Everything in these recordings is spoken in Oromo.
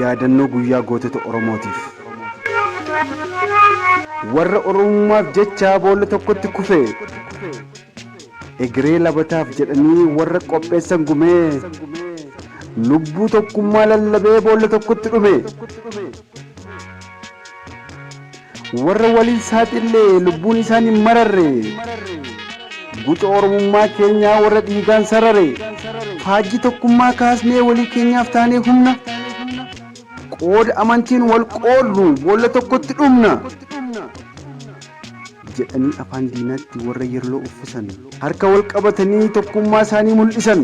yaadannoo guyyaa gootota Oromootiif. Warra Oromummaaf jecha boolla tokkotti kufe egeree labataaf jedhanii warra qopheessan gumee lubbuu tokkummaa lallabee boolla tokkotti dhume. Warra waliin saaxillee lubbuun isaanii mararre guca Oromummaa keenyaa warra dhiigaan sarare faajjii tokkummaa kaasnee walii keenyaaf taanee humna qooda amantiin wal qoodnu boolla tokkotti dhumna jedhanii afaan diinaatti warra yeroo uffisan harka wal qabatanii tokkummaa isaanii mul'isan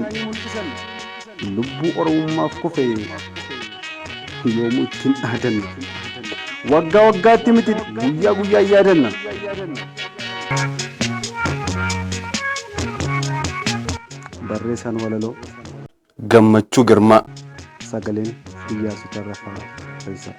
lubbuu Oromummaaf kufe yoomuu ittiin dhaadanna waggaa waggaatti miti guyyaa guyyaa yaadanna. Barreessaan walaloo Gammachuu Girmaa, sagaleen Iyyaasuu Tarrafaa Fayyisaa.